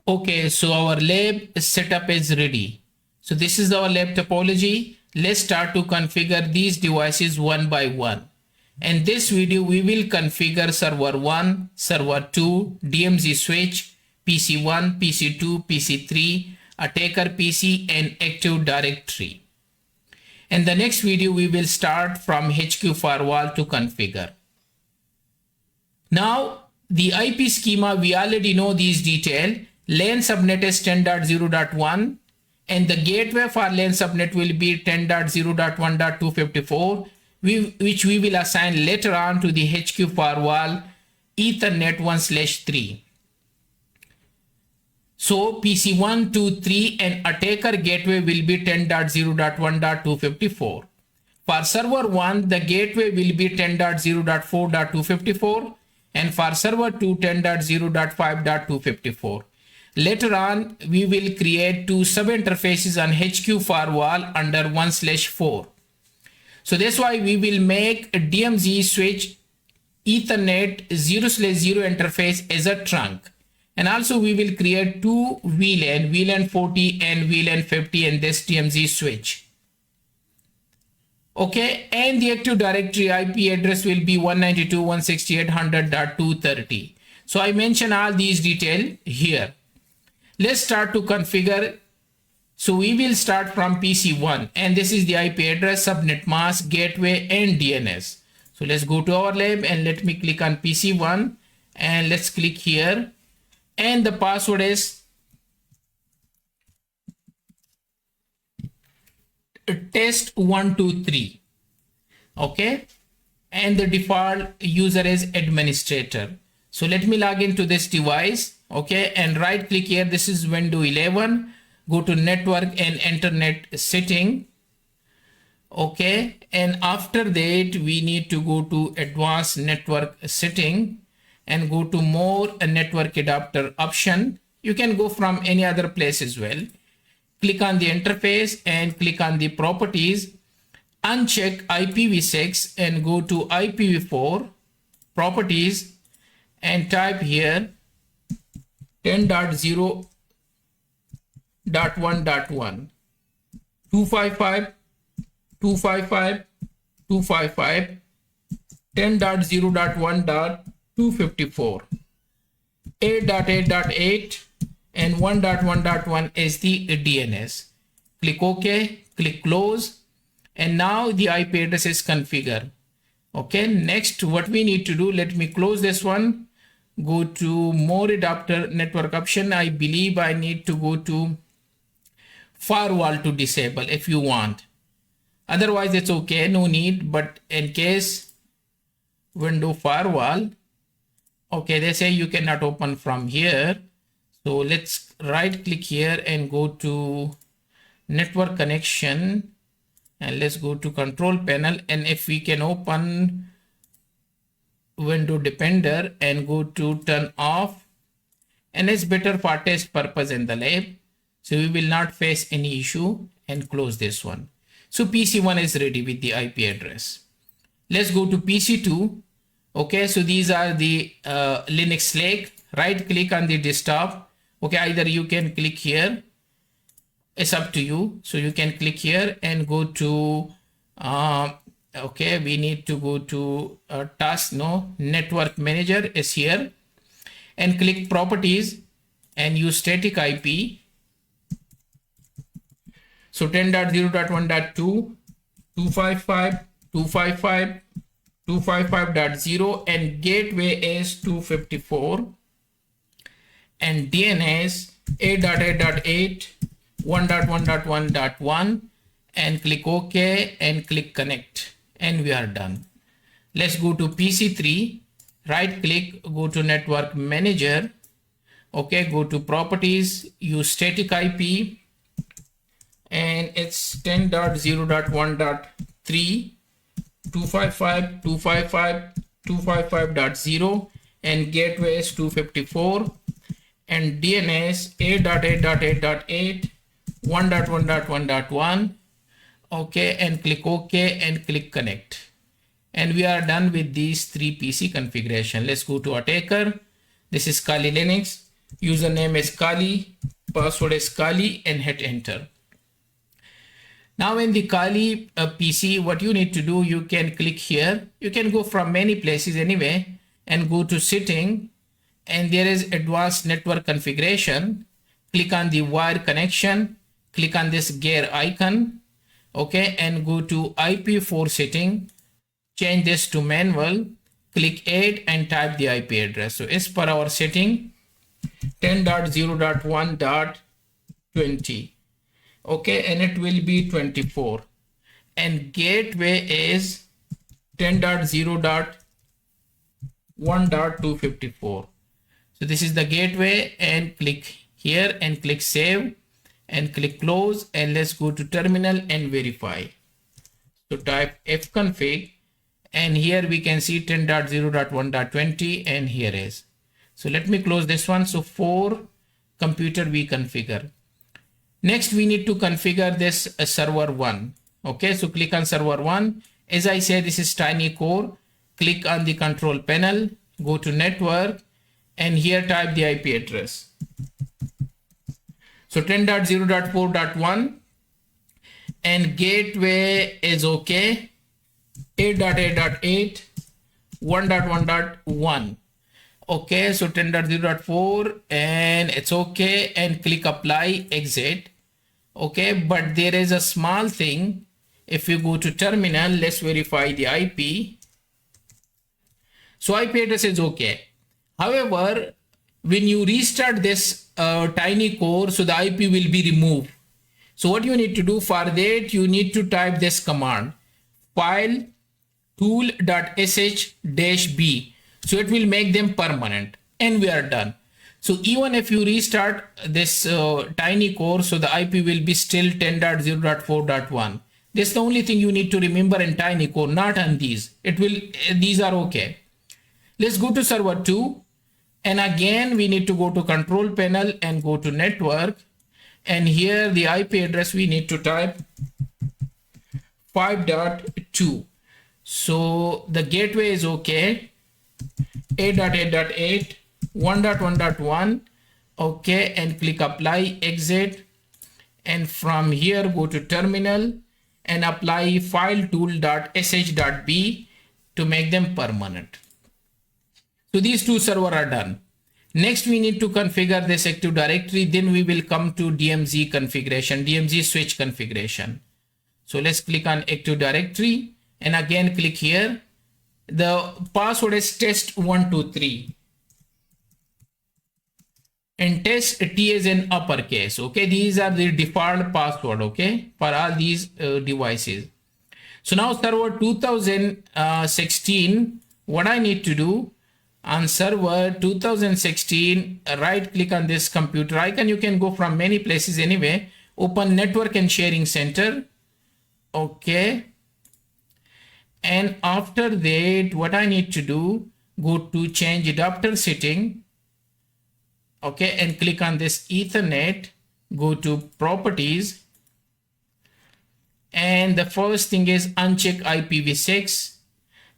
Okay, so our lab setup is ready. So this is our lab topology. Let's start to configure these devices one by one. In this video, we will configure server 1, server 2, DMZ switch, PC1, PC2, PC3, attacker PC, and Active Directory. In the next video, we will start from HQ firewall to configure. Now, the IP schema, we already know these details. LAN subnet is 10.0.1 and the gateway for LAN subnet will be 10.0.1.254, which we will assign later on to the HQ firewall Ethernet 1/3. So PC1, 2, 3 and attacker gateway will be 10.0.1.254. For server 1, the gateway will be 10.0.4.254 and for server 2, 10.0.5.254. Later on, we will create two sub-interfaces on HQ firewall under 1/4. So that's why we will make a DMZ switch Ethernet 0/0 interface as a trunk. And also we will create two VLAN 40 and VLAN 50 in this DMZ switch. Okay, and the Active Directory IP address will be 192.168.100.230. So I mention all these details here. Let's start to configure. So we will start from PC1 and this is the IP address, subnet mask, gateway and DNS. So let's go to our lab and let me click on PC1 and let's click here and the password is test123. Okay, and the default user is administrator. So let me log into this device. Okay, and right click here. This is Windows 11. Go to network and internet setting. Okay, and after that we need to go to advanced network setting and go to more network adapter option. You can go from any other place as well. Click on the interface and click on the properties. Uncheck IPv6 and go to IPv4 properties and type here 10.0.1.1 255 255 255 10.0.1.254 8.8.8 and 1.1.1 is the DNS. Click OK, click close, and now the IP address is configured. Okay, next what we need to do, let me close this one. Go to more adapter network option. I believe I need to go to firewall to disable if you want. Otherwise it's okay, no need, but in case window firewall, okay, they say you cannot open from here. So let's right click here and go to network connection and let's go to control panel, and if we can open window depender and go to turn off, and it's better for test purpose in the lab, so we will not face any issue, and close this one. So PC1 is ready with the IP address. Let's go to PC2. Okay, so these are the Linux Lake. Right click on the desktop. Okay, either you can click here, it's up to you. So you can click here and go to okay, we need to go to network manager is here, and click properties and use static IP. So 10.0.1.2 255 255 255.0 and gateway is 254 and DNS 8.8.8 1.1.1.1 and click OK and click connect, and we are done. Let's go to PC3, right click, go to network manager. Okay, go to properties, use static IP, and it's 10.0.1.3 255 255 255.0 and gateway is 254 and DNS 8.8.8.8 1.1.1.1. Okay, and click OK and click connect, and we are done with these three PC configuration. Let's go to attacker. This is Kali Linux. username is Kali, password is Kali, and hit enter. Now in the Kali PC, what you need to do, you can click here. You can go from many places anyway and go to setting, and there is advanced network configuration. Click on the wire connection, click on this gear icon, okay, and go to IP4 setting, change this to manual, click add and type the IP address. So as per our setting, 10.0.1.20. Okay, and it will be 24, and gateway is 10.0.1.254. so this is the gateway, and click here and click save and click close, and let's go to terminal and verify. So type fconfig, and here we can see 10.0.1.20, and here is. So let me close this one. So 4 computer we configure. Next, we need to configure this server 1. Okay, so click on server 1. As I said, this is TinyCore. Click on the control panel, go to network, and here type the IP address. So 10.0.4.1, and gateway is okay. 8.8.8, 1.1.1. Okay, so 10.0.4, and it's okay, and click apply, exit. Okay, but there is a small thing. If you go to terminal, let's verify the IP. So IP address is okay. However, when you restart this TinyCore, so the IP will be removed. So what you need to do for that, you need to type this command, file tool.sh-b. So it will make them permanent, and we are done. So even if you restart this TinyCore, so the IP will be still 10.0.4.1. This is the only thing you need to remember in TinyCore, not on these. These are okay. Let's go to server 2, and again we need to go to control panel and go to network, and here the IP address we need to type 5.2. So the gateway is okay, 8.8.8, 1.1.1. okay, and click apply, exit, and from here go to terminal and apply file tool.sh.b to make them permanent. So these two servers are done. Next, we need to configure this Active Directory. Then we will come to DMZ configuration, DMZ switch configuration. So let's click on Active Directory, and again click here. The password is test123, and test T is in uppercase. Okay, these are the default password, okay, for all these devices. So now server 2016, what I need to do on server 2016, right click on this computer icon. You can go from many places anyway. Open network and sharing center. Okay, and after that, what I need to do, go to change adapter setting. Okay, and click on this Ethernet, go to properties, and the first thing is uncheck IPv6,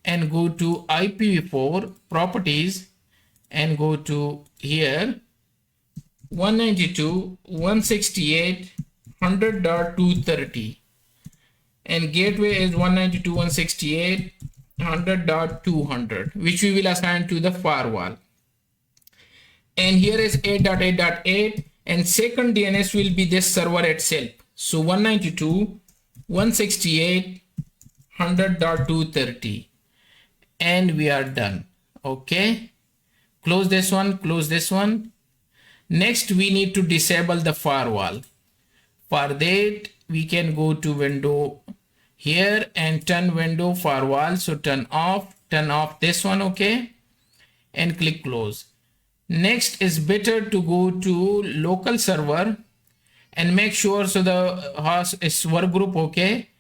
and go to IPv4 properties, and go to here 192.168.100.230, and gateway is 192.168.100.200, which we will assign to the firewall. And here is 8.8.8, and second DNS will be this server itself. So 192.168.100.230, and we are done. Okay, close this one, close this one. Next, we need to disable the firewall. For that, we can go to window here and turn window firewall. So turn off this one, okay, and click close. Next is better to go to local server and make sure so the host is work group, okay,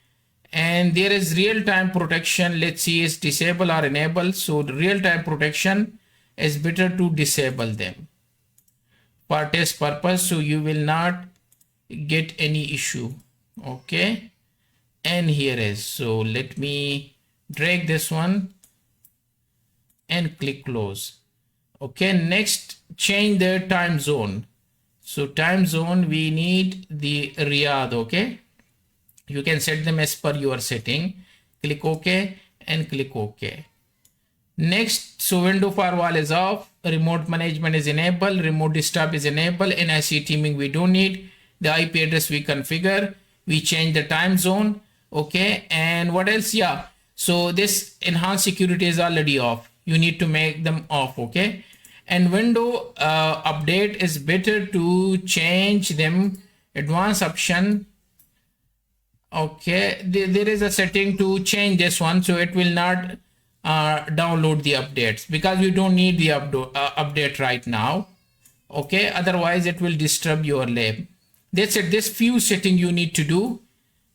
and there is real-time protection. Let's see is disable or enable. So the real-time protection is better to disable them for test purpose, so you will not get any issue. Okay, and here is, so let me drag this one and click close. Okay, next change the time zone. So time zone, we need the Riyadh. Okay, you can set them as per your setting. Click OK and click OK. Next, so window firewall is off, remote management is enabled, remote desktop is enabled, NIC teaming we don't need, the IP address we configure, we change the time zone. Okay, and what else? Yeah, so this enhanced security is already off, you need to make them off. Okay, and window update is better to change them, advanced option. Okay, there is a setting to change this one, so it will not download the updates because we don't need the update right now. Okay, otherwise it will disturb your lab. That's it, this few setting you need to do,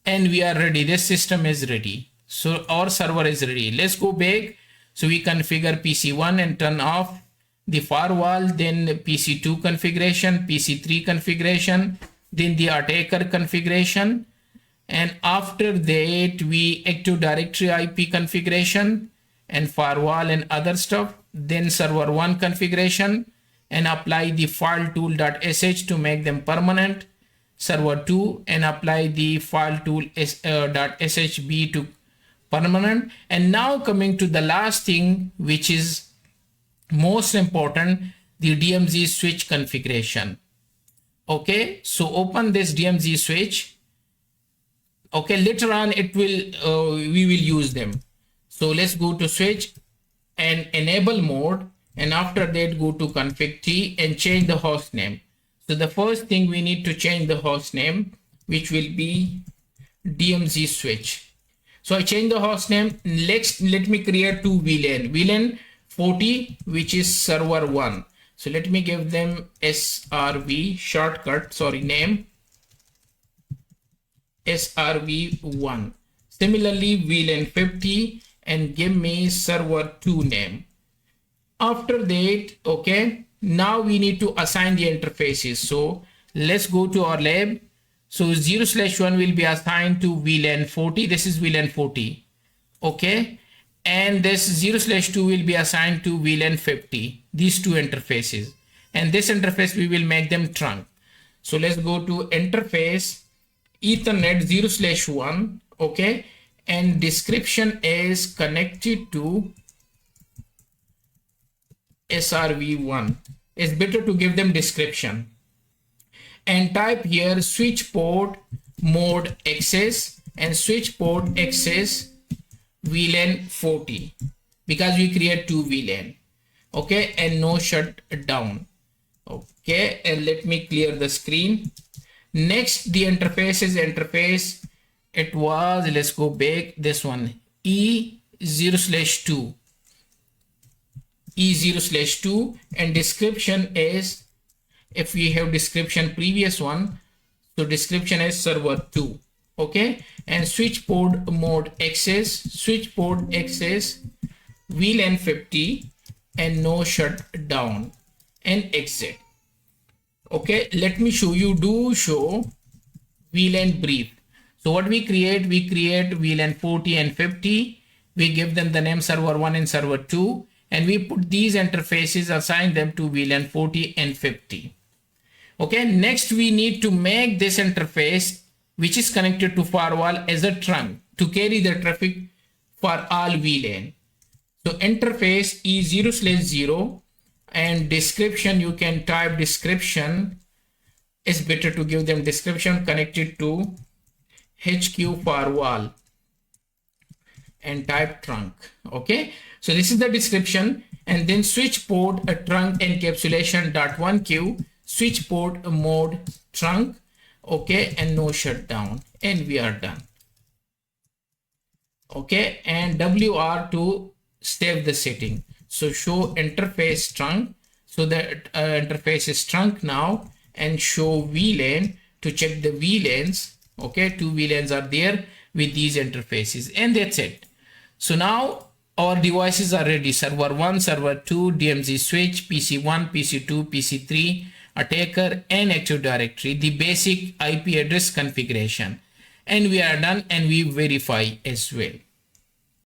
and we are ready. This system is ready, so our server is ready. Let's go back. So we configure PC1 and turn off the firewall, then PC2 configuration, PC3 configuration, then the attacker configuration, and after that we Active Directory IP configuration and firewall and other stuff, then server 1 configuration, and apply the file tool.sh to make them permanent, server 2, and apply the file tool .shb to permanent. And now coming to the last thing, which is most important, the DMZ switch configuration. Okay, so open this DMZ switch. Okay, later on it will we will use them. So let's go to switch and enable mode, and after that go to config T and change the host name. So the first thing we need to change the host name, which will be DMZ switch. So I change the host name. Next, let me create two VLAN 40, which is server 1. So let me give them SRV shortcut, sorry, name SRV1. Similarly, VLAN 50, and give me server 2 name. After that, okay, now we need to assign the interfaces. So let's go to our lab. So 0/1 will be assigned to VLAN 40. This is VLAN 40. Okay, and this 0/2 will be assigned to VLAN 50. These two interfaces, and this interface we will make them trunk. So let's go to interface Ethernet 0/1. Okay, and description is connected to SRV1. It's better to give them description, and type here switch port mode access and switch port access VLAN 40, because we create two VLAN. Okay, and no shutdown. Okay, and let me clear the screen. Next, the interface is interface. It was, let's go back, this one, E0/2. E0/2, and description is, if we have description previous one, so description is server 2. Okay, and switch port mode access, switch port access VLAN 50, and no shutdown, and exit. Okay, let me show you. Do show VLAN brief. So what we create VLAN 40 and 50. We give them the name server 1 and server 2, and we put these interfaces, assign them to VLAN 40 and 50. Okay, next we need to make this interface, which is connected to firewall, as a trunk to carry the traffic for all VLAN. So interface E0/0, and description, you can type description. It's better to give them description connected to HQ firewall, and type trunk. Okay, so this is the description, and then switch port a trunk encapsulation .1Q, switch port mode trunk. Okay, and no shutdown, and we are done. Okay, and WR to save the setting. So show interface trunk, so that interface is trunk now, and show VLAN to check the VLANs. Okay, two VLANs are there with these interfaces, and that's it. So now our devices are ready: server 1, server 2, DMZ switch, PC1, PC2, PC3, attacker, and Active Directory, the basic IP address configuration, and we are done, and we verify as well.